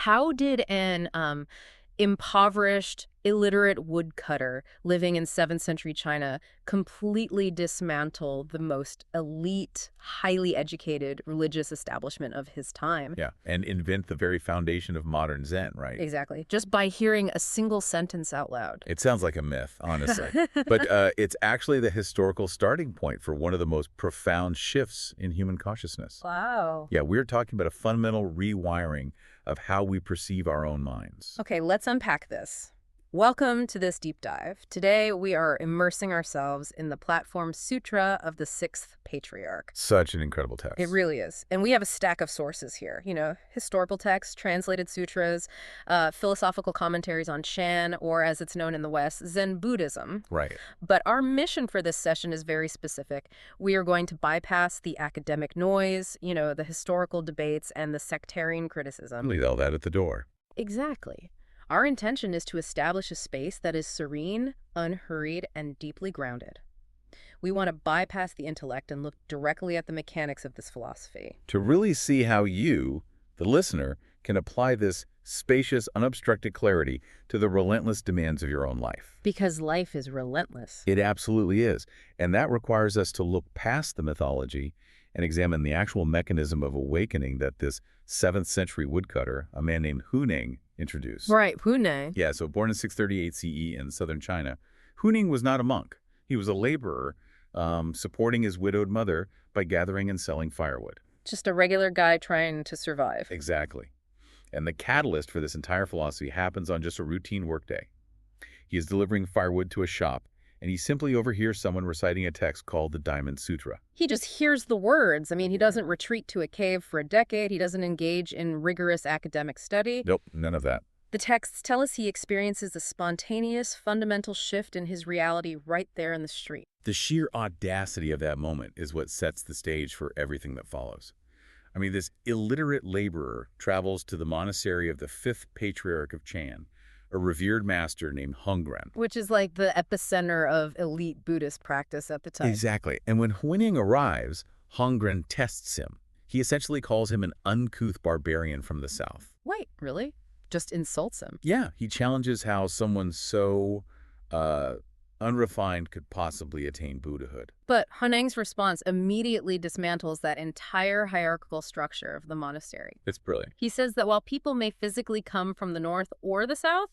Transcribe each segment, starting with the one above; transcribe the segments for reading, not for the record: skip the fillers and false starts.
how did an impoverished, illiterate woodcutter living in 7th century China completely dismantle the most elite, highly educated religious establishment of his time? Yeah, and invent the very foundation of modern Zen, right? Exactly. Just by hearing a single sentence out loud. It sounds like a myth, honestly. But it's actually the historical starting point for one of the most profound shifts in human consciousness. Wow. Yeah, we're talking about a fundamental rewiring of how we perceive our own minds. Okay, let's unpack this. Welcome to this deep dive. Today, we are immersing ourselves in the Platform Sutra of the 6th patriarch. Such an incredible text. It really is. And we have a stack of sources here. Historical texts, translated sutras, philosophical commentaries on Shan, or as it's known in the West, Zen Buddhism. Right. But our mission for this session is very specific. We are going to bypass the academic noise, the historical debates, and the sectarian criticism. Leave all that at the door. Exactly. Our intention is to establish a space that is serene, unhurried, and deeply grounded. We want to bypass the intellect and look directly at the mechanics of this philosophy. To really see how you, the listener, can apply this spacious, unobstructed clarity to the relentless demands of your own life. Because life is relentless. It absolutely is. And that requires us to look past the mythology and examine the actual mechanism of awakening that this 7th century woodcutter, a man named Hui-neng, introduced. Right, Hui-neng. Yeah, so born in 638 CE in southern China, Hui-neng was not a monk. He was a laborer, supporting his widowed mother by gathering and selling firewood. Just a regular guy trying to survive. Exactly. And the catalyst for this entire philosophy happens on just a routine workday. He is delivering firewood to a shop, and he simply overhears someone reciting a text called the Diamond Sutra. He just hears the words. He doesn't retreat to a cave for a decade. He doesn't engage in rigorous academic study. Nope, none of that. The texts tell us he experiences a spontaneous, fundamental shift in his reality right there in the street. The sheer audacity of that moment is what sets the stage for everything that follows. This illiterate laborer travels to the monastery of the 5th patriarch of Chan, a revered master named Hongren. Which is like the epicenter of elite Buddhist practice at the time. Exactly. And when Hui-neng arrives, Hongren tests him. He essentially calls him an uncouth barbarian from the south. Wait, really? Just insults him? Yeah, he challenges how someone so unrefined could possibly attain Buddhahood. But Hui-neng's response immediately dismantles that entire hierarchical structure of the monastery. It's brilliant. He says that while people may physically come from the north or the south,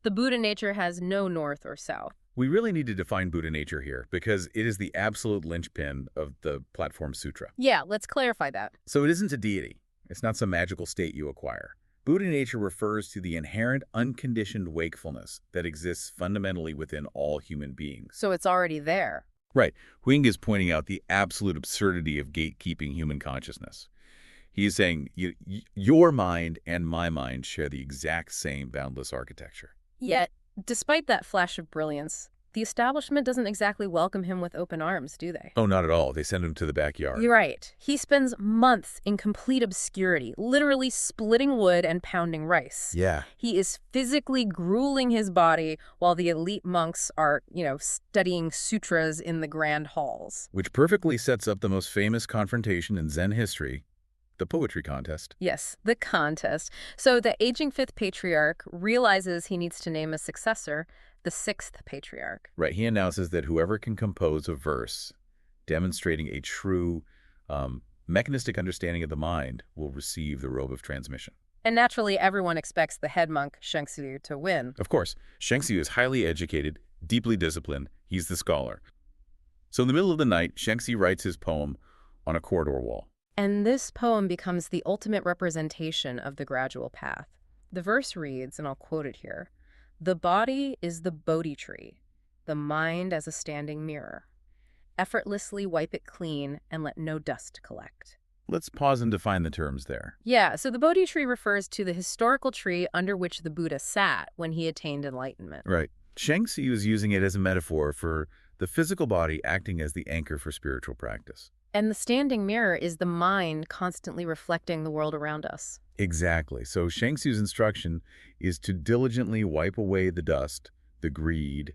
the Buddha nature has no north or south. We really need to define Buddha nature here because it is the absolute linchpin of the Platform Sutra. Yeah, let's clarify that. So it isn't a deity. It's not some magical state you acquire. Buddha nature refers to the inherent unconditioned wakefulness that exists fundamentally within all human beings. So it's already there. Right. Hui-neng is pointing out the absolute absurdity of gatekeeping human consciousness. He is saying, your mind and my mind share the exact same boundless architecture. Yet, despite that flash of brilliance, the establishment doesn't exactly welcome him with open arms, do they? Oh, not at all. They send him to the backyard. You're right. He spends months in complete obscurity, literally splitting wood and pounding rice. Yeah. He is physically grueling his body while the elite monks are, studying sutras in the grand halls. Which perfectly sets up the most famous confrontation in Zen history, the poetry contest. Yes, the contest. So the aging 5th patriarch realizes he needs to name a successor, the 6th patriarch. Right. He announces that whoever can compose a verse demonstrating a true mechanistic understanding of the mind will receive the robe of transmission. And naturally, everyone expects the head monk, Shengxiu, to win. Of course, Shengxiu is highly educated, deeply disciplined. He's the scholar. So in the middle of the night, Shengxiu writes his poem on a corridor wall. And this poem becomes the ultimate representation of the gradual path. The verse reads, and I'll quote it here, "The body is the Bodhi tree, the mind as a standing mirror. Effortlessly wipe it clean and let no dust collect." Let's pause and define the terms there. Yeah, so the Bodhi tree refers to the historical tree under which the Buddha sat when he attained enlightenment. Right. Shengxiu is using it as a metaphor for the physical body acting as the anchor for spiritual practice. And the standing mirror is the mind constantly reflecting the world around us. Exactly. So Shengxiu's instruction is to diligently wipe away the dust, the greed,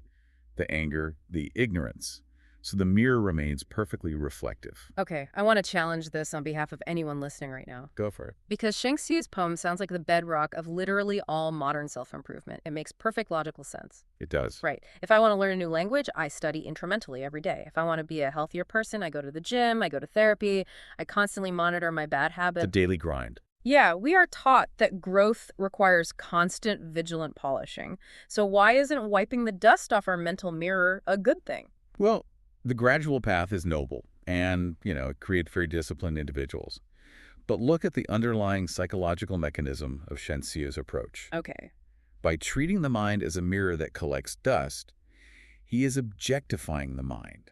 the anger, the ignorance, so the mirror remains perfectly reflective. Okay, I want to challenge this on behalf of anyone listening right now. Go for it. Because Shang Xiu's poem sounds like the bedrock of literally all modern self-improvement. It makes perfect logical sense. It does. Right. If I want to learn a new language, I study incrementally every day. If I want to be a healthier person, I go to the gym, I go to therapy, I constantly monitor my bad habits. It's a daily grind. Yeah, we are taught that growth requires constant, vigilant polishing. So why isn't wiping the dust off our mental mirror a good thing? Well, the gradual path is noble and, it creates very disciplined individuals. But look at the underlying psychological mechanism of Shen Xiu's approach. Okay. By treating the mind as a mirror that collects dust, he is objectifying the mind.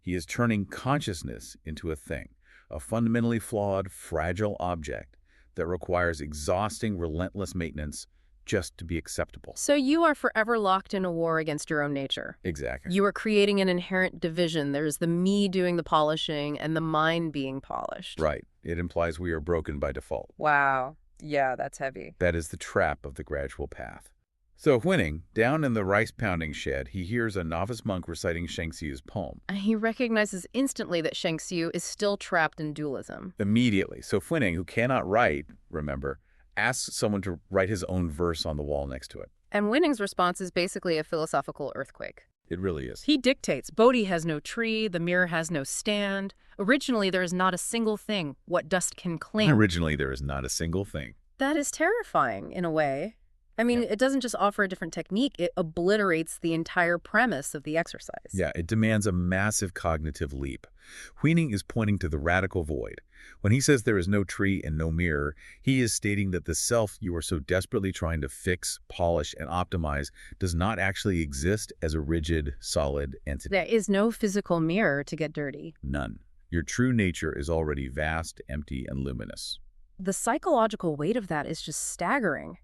He is turning consciousness into a thing, a fundamentally flawed, fragile object that requires exhausting, relentless maintenance just to be acceptable. So you are forever locked in a war against your own nature. Exactly. You are creating an inherent division. There's the me doing the polishing and the mind being polished. Right. It implies we are broken by default. Wow. Yeah, that's heavy. That is the trap of the gradual path. So Hui-neng, down in the rice-pounding shed, he hears a novice monk reciting Shang Xiu's poem. He recognizes instantly that Shang Xiu is still trapped in dualism. Immediately. So Hui-neng, who cannot write, remember, asks someone to write his own verse on the wall next to it. And Hui-neng's response is basically a philosophical earthquake. It really is. He dictates, Bodhi has no tree, the mirror has no stand. Originally, there is not a single thing what dust can cling. Originally, there is not a single thing. That is terrifying, in a way. I mean, It doesn't just offer a different technique, it obliterates the entire premise of the exercise. Yeah, it demands a massive cognitive leap. Hui-neng is pointing to the radical void. When he says there is no tree and no mirror, he is stating that the self you are so desperately trying to fix, polish, and optimize does not actually exist as a rigid, solid entity. There is no physical mirror to get dirty. None. Your true nature is already vast, empty, and luminous. The psychological weight of that is just staggering.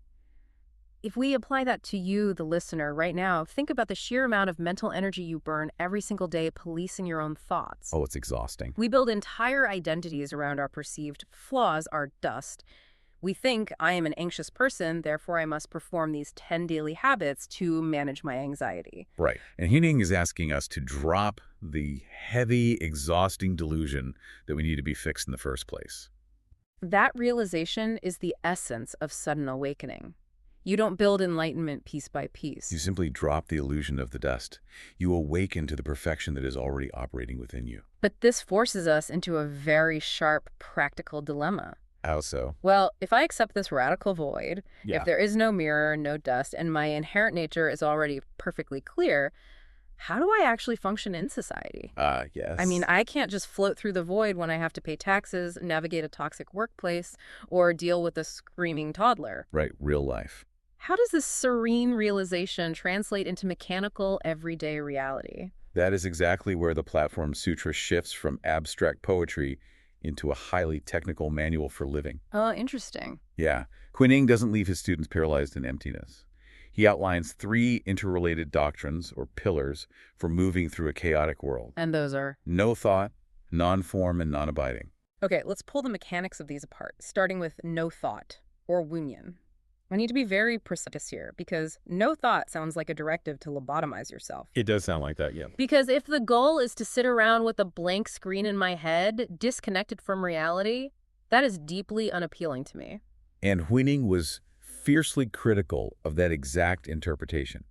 If we apply that to you, the listener, right now, think about the sheer amount of mental energy you burn every single day policing your own thoughts. Oh, it's exhausting. We build entire identities around our perceived flaws, our dust. We think, I am an anxious person, therefore I must perform these 10 daily habits to manage my anxiety. Right. And Hui-neng is asking us to drop the heavy, exhausting delusion that we need to be fixed in the first place. That realization is the essence of sudden awakening. You don't build enlightenment piece by piece. You simply drop the illusion of the dust. You awaken to the perfection that is already operating within you. But this forces us into a very sharp, practical dilemma. How so? Well, if I accept this radical void, Yeah. if there is no mirror, no dust, and my inherent nature is already perfectly clear, how do I actually function in society? Yes. I mean, I can't just float through the void when I have to pay taxes, navigate a toxic workplace, or deal with a screaming toddler. Right, real life. How does this serene realization translate into mechanical, everyday reality? That is exactly where the Platform Sutra shifts from abstract poetry into a highly technical manual for living. Oh, interesting. Yeah. Hui-neng doesn't leave his students paralyzed in emptiness. He outlines 3 interrelated doctrines, or pillars, for moving through a chaotic world. And those are? No thought, non-form, and non-abiding. Okay, let's pull the mechanics of these apart, starting with no thought, or wunyan. I need to be very precise here, because no thought sounds like a directive to lobotomize yourself. It does sound like that, yeah. Because if the goal is to sit around with a blank screen in my head, disconnected from reality, that is deeply unappealing to me. And Hui-neng was fiercely critical of that exact interpretation.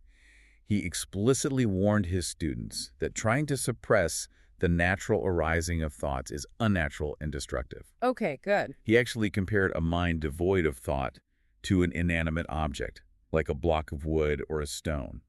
He explicitly warned his students that trying to suppress the natural arising of thoughts is unnatural and destructive. Okay, good. He actually compared a mind devoid of thought to an inanimate object, like a block of wood or a stone.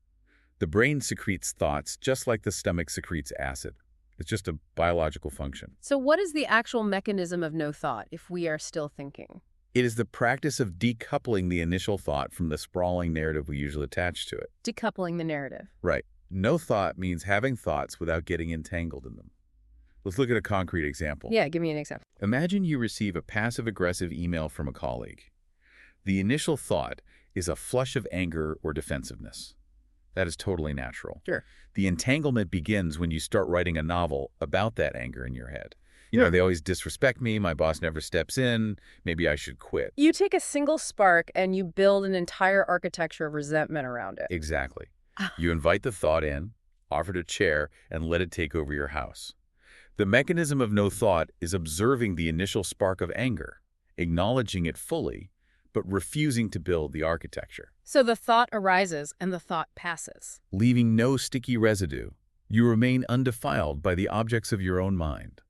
The brain secretes thoughts just like the stomach secretes acid. It's just a biological function. So what is the actual mechanism of no thought if we are still thinking? It is the practice of decoupling the initial thought from the sprawling narrative we usually attach to it. Decoupling the narrative. Right. No thought means having thoughts without getting entangled in them. Let's look at a concrete example. Yeah, give me an example. Imagine you receive a passive-aggressive email from a colleague. The initial thought is a flush of anger or defensiveness. That is totally natural. Sure. The entanglement begins when you start writing a novel about that anger in your head. You know, they always disrespect me, my boss never steps in, maybe I should quit. You take a single spark and you build an entire architecture of resentment around it. Exactly. You invite the thought in, offered a chair, and let it take over your house. The mechanism of no thought is observing the initial spark of anger, acknowledging it fully, but refusing to build the architecture. So the thought arises and the thought passes. Leaving no sticky residue, you remain undefiled by the objects of your own mind.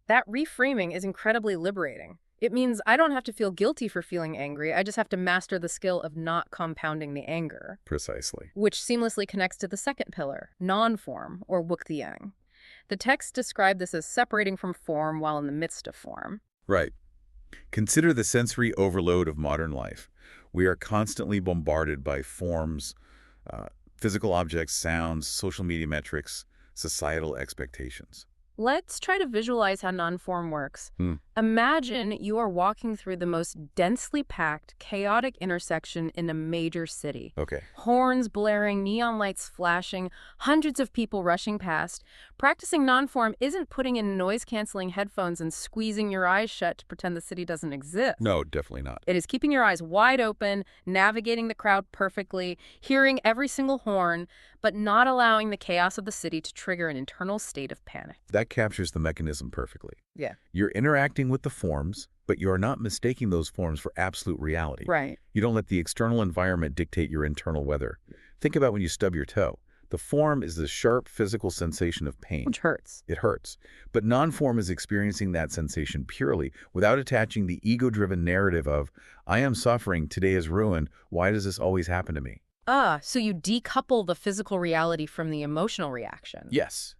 That reframing is incredibly liberating. It means I don't have to feel guilty for feeling angry. I just have to master the skill of not compounding the anger. Precisely. Which seamlessly connects to the second pillar, non-form, or wuk-yang. The text described this as separating from form while in the midst of form. Right. Consider the sensory overload of modern life. We are constantly bombarded by forms, physical objects, sounds, social media metrics, societal expectations. Let's try to visualize how non-form works. Imagine you are walking through the most densely packed, chaotic intersection in a major city. Okay. Horns blaring, neon lights flashing, hundreds of people rushing past. Practicing non-form isn't putting in noise-canceling headphones and squeezing your eyes shut to pretend the city doesn't exist. No, definitely not. It is keeping your eyes wide open, navigating the crowd perfectly, hearing every single horn, but not allowing the chaos of the city to trigger an internal state of panic. That captures the mechanism perfectly. Yeah. You're interacting with the forms, but you are not mistaking those forms for absolute reality. Right. You don't let the external environment dictate your internal weather. Think about when you stub your toe. The form is the sharp physical sensation of pain. Which hurts. It hurts. But non-form is experiencing that sensation purely, without attaching the ego-driven narrative of, I am suffering, today is ruined, why does this always happen to me? So you decouple the physical reality from the emotional reaction. Yes.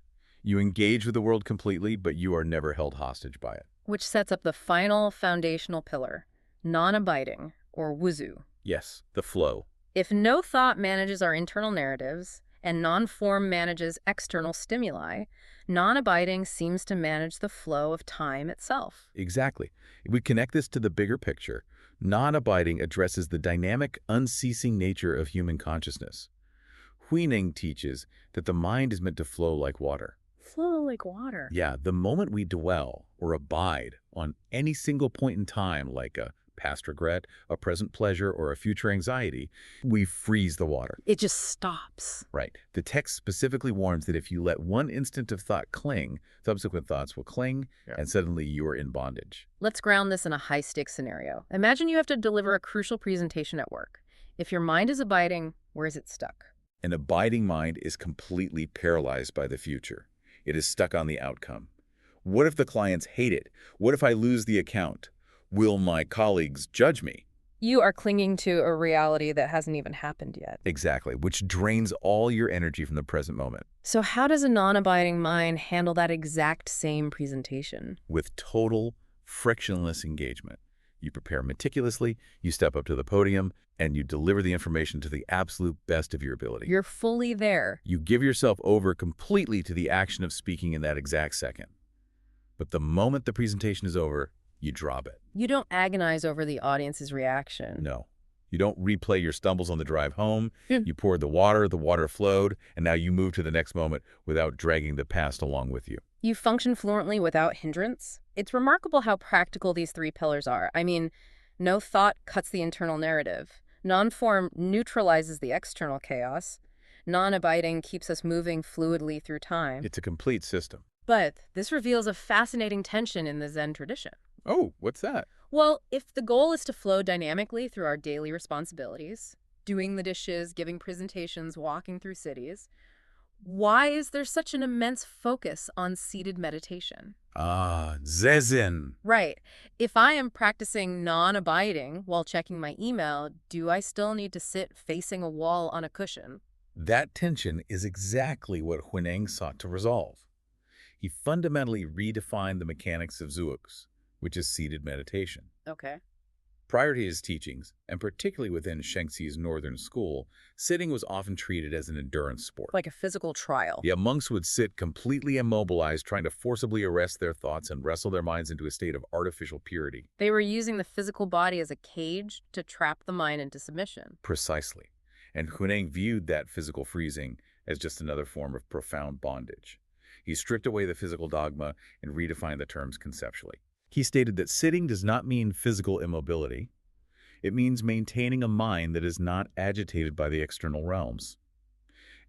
You engage with the world completely, but you are never held hostage by it. Which sets up the final foundational pillar, non-abiding, or wuzu. Yes, the flow. If no thought manages our internal narratives, and non-form manages external stimuli, non-abiding seems to manage the flow of time itself. Exactly. If we connect this to the bigger picture, non-abiding addresses the dynamic, unceasing nature of human consciousness. Hui-neng teaches that the mind is meant to flow like water. Flow like water. Yeah, the moment we dwell or abide on any single point in time, like a past regret, a present pleasure, or a future anxiety, we freeze the water. It just stops. Right. The text specifically warns that if you let one instant of thought cling, subsequent thoughts will cling, and suddenly you are in bondage. Let's ground this in a high-stakes scenario. Imagine you have to deliver a crucial presentation at work. If your mind is abiding, where is it stuck? An abiding mind is completely paralyzed by the future. It is stuck on the outcome. What if the clients hate it? What if I lose the account? Will my colleagues judge me? You are clinging to a reality that hasn't even happened yet. Exactly, which drains all your energy from the present moment. So how does a non-abiding mind handle that exact same presentation? With total, frictionless engagement. You prepare meticulously, you step up to the podium, and you deliver the information to the absolute best of your ability. You're fully there. You give yourself over completely to the action of speaking in that exact second. But the moment the presentation is over, you drop it. You don't agonize over the audience's reaction. No. You don't replay your stumbles on the drive home. You poured the water flowed, and now you move to the next moment without dragging the past along with you. You function fluently without hindrance. It's remarkable how practical these three pillars are. I mean, no thought cuts the internal narrative. Non-form neutralizes the external chaos. Non-abiding keeps us moving fluidly through time. It's a complete system. But this reveals a fascinating tension in the Zen tradition. Oh, what's that? Well, if the goal is to flow dynamically through our daily responsibilities, doing the dishes, giving presentations, walking through cities, why is there such an immense focus on seated meditation? Zen. Right. If I am practicing non-abiding while checking my email, do I still need to sit facing a wall on a cushion? That tension is exactly what Hui-neng sought to resolve. He fundamentally redefined the mechanics of Zhuox, which is seated meditation. Okay. Prior to his teachings, and particularly within Shengxi's northern school, sitting was often treated as an endurance sport. Like a physical trial. Yeah, monks would sit completely immobilized, trying to forcibly arrest their thoughts and wrestle their minds into a state of artificial purity. They were using the physical body as a cage to trap the mind into submission. Precisely. And Hui-neng viewed that physical freezing as just another form of profound bondage. He stripped away the physical dogma and redefined the terms conceptually. He stated that sitting does not mean physical immobility. It means maintaining a mind that is not agitated by the external realms.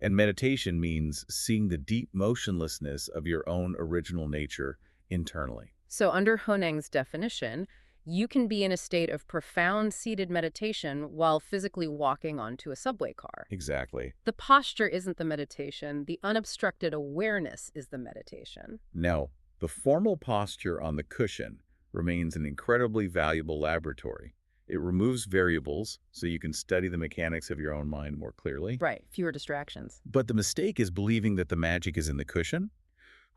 And meditation means seeing the deep motionlessness of your own original nature internally. So under Hui-neng's definition, you can be in a state of profound seated meditation while physically walking onto a subway car. Exactly. The posture isn't the meditation. The unobstructed awareness is the meditation. Now, the formal posture on the cushion remains an incredibly valuable laboratory. It removes variables so you can study the mechanics of your own mind more clearly. Right, fewer distractions. But the mistake is believing that the magic is in the cushion.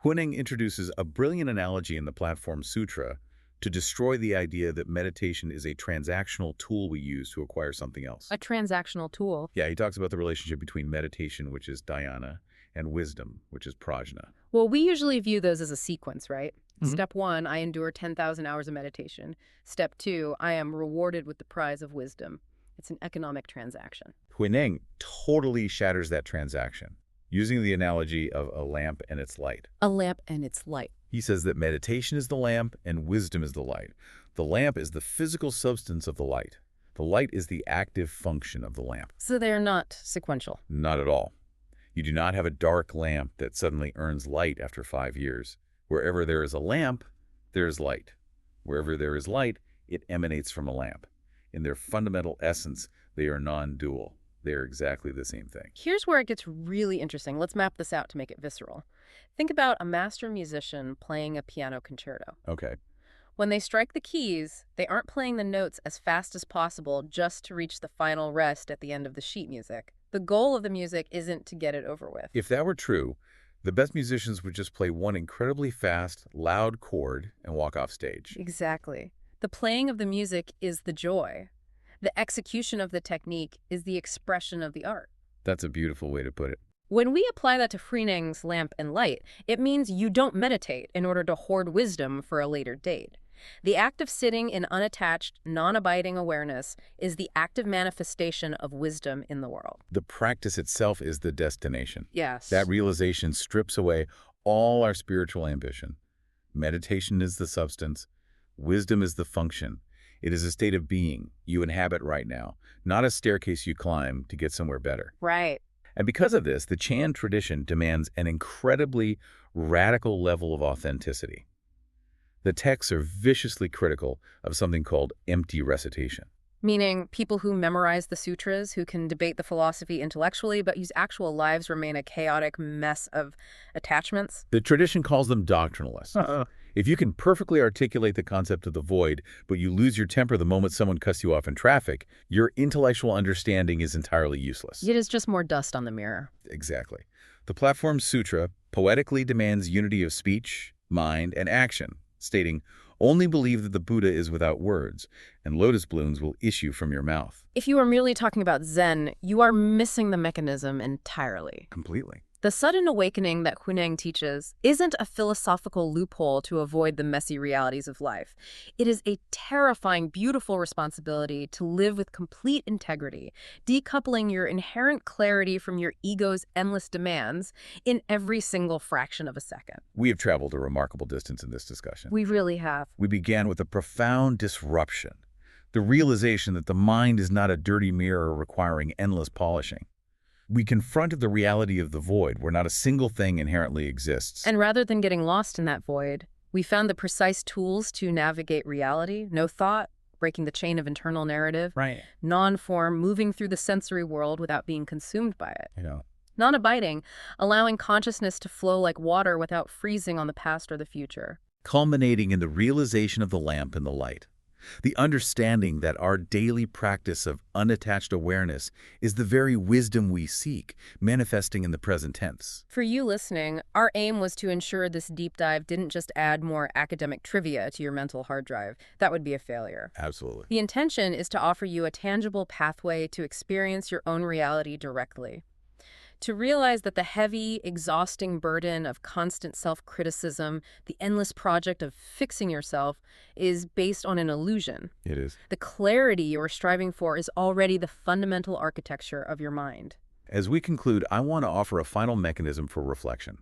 Hui-neng introduces a brilliant analogy in the Platform Sutra to destroy the idea that meditation is a transactional tool we use to acquire something else. A transactional tool. Yeah, he talks about the relationship between meditation, which is dhyana, and wisdom, which is prajna. Well, we usually view those as a sequence, right? Mhm. Step 1, I endure 10,000 hours of meditation. Step 2, I am rewarded with the prize of wisdom. It's an economic transaction. Hui-neng totally shatters that transaction, using the analogy of a lamp and its light. A lamp and its light. He says that meditation is the lamp and wisdom is the light. The lamp is the physical substance of the light. The light is the active function of the lamp. So they're not sequential. Not at all. You do not have a dark lamp that suddenly earns light after 5 years. Wherever there is a lamp, there is light. Wherever there is light, it emanates from a lamp. In their fundamental essence, they are non-dual. They are exactly the same thing. Here's where it gets really interesting. Let's map this out to make it visceral. Think about a master musician playing a piano concerto. Okay. When they strike the keys, they aren't playing the notes as fast as possible just to reach the final rest at the end of the sheet music. The goal of the music isn't to get it over with. If that were true, the best musicians would just play one incredibly fast, loud chord and walk off stage. Exactly. The playing of the music is the joy. The execution of the technique is the expression of the art. That's a beautiful way to put it. When we apply that to Hui-neng's lamp and light, it means you don't meditate in order to hoard wisdom for a later date. The act of sitting in unattached, non-abiding awareness is the active manifestation of wisdom in the world. The practice itself is the destination. Yes. That realization strips away all our spiritual ambition. Meditation is the substance. Wisdom is the function. It is a state of being you inhabit right now, not a staircase you climb to get somewhere better. Right. And because of this, the Chan tradition demands an incredibly radical level of authenticity. The texts are viciously critical of something called empty recitation. Meaning people who memorize the sutras, who can debate the philosophy intellectually, but whose actual lives remain a chaotic mess of attachments. The tradition calls them doctrinalists. If you can perfectly articulate the concept of the void, but you lose your temper the moment someone cuts you off in traffic, your intellectual understanding is entirely useless. It is just more dust on the mirror. Exactly. The Platform Sutra poetically demands unity of speech, mind, and action, stating, "Only believe that the Buddha is without words, and lotus blooms will issue from your mouth." If you are merely talking about Zen, you are missing the mechanism entirely. Completely. The sudden awakening that Hui-neng teaches isn't a philosophical loophole to avoid the messy realities of life. It is a terrifying, beautiful responsibility to live with complete integrity, decoupling your inherent clarity from your ego's endless demands in every single fraction of a second. We have traveled a remarkable distance in this discussion. We really have. We began with a profound disruption, the realization that the mind is not a dirty mirror requiring endless polishing. We confronted the reality of the void, where not a single thing inherently exists. And rather than getting lost in that void, we found the precise tools to navigate reality: no thought, breaking the chain of internal narrative, Right. non-form, moving through the sensory world without being consumed by it, You know, non-abiding, allowing consciousness to flow like water without freezing on the past or the future. culminating in the realization of the lamp and the light. The understanding that our daily practice of unattached awareness is the very wisdom we seek, manifesting in the present tense. For you listening, our aim was to ensure this deep dive didn't just add more academic trivia to your mental hard drive. That would be a failure. Absolutely. The intention is to offer you a tangible pathway to experience your own reality directly. To realize that the heavy, exhausting burden of constant self-criticism, the endless project of fixing yourself, is based on an illusion. It is. The clarity you are striving for is already the fundamental architecture of your mind. As we conclude, I want to offer a final mechanism for reflection.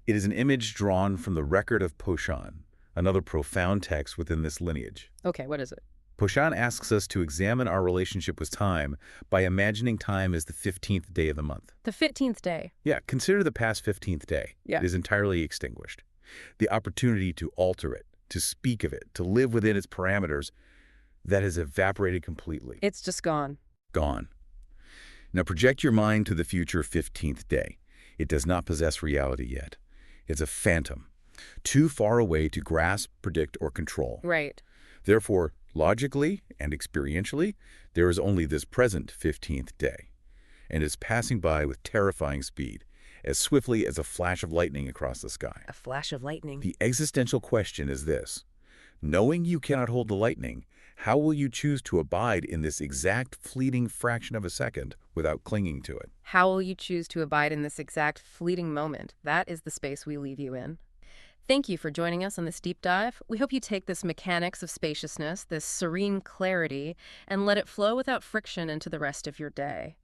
It is an image drawn from the record of Poshan, another profound text within this lineage. Okay, what is it? Poshan asks us to examine our relationship with time by imagining time as the 15th day of the month. The 15th day. Yeah, consider the past 15th day. Yeah. It is entirely extinguished. The opportunity to alter it, to speak of it, to live within its parameters, that has evaporated completely. It's just gone. Gone. Now project your mind to the future 15th day. It does not possess reality yet. It's a phantom, too far away to grasp, predict, or control. Right. Therefore, logically and experientially, there is only this present 15th day, and it's passing by with terrifying speed, as swiftly as a flash of lightning across the sky. A flash of lightning. The existential question is this: knowing you cannot hold the lightning, how will you choose to abide in this exact fleeting fraction of a second without clinging to it? How will you choose to abide in this exact fleeting moment? That is the space we leave you in. Thank you for joining us on this deep dive. We hope you take this mechanics of spaciousness, this serene clarity, and let it flow without friction into the rest of your day.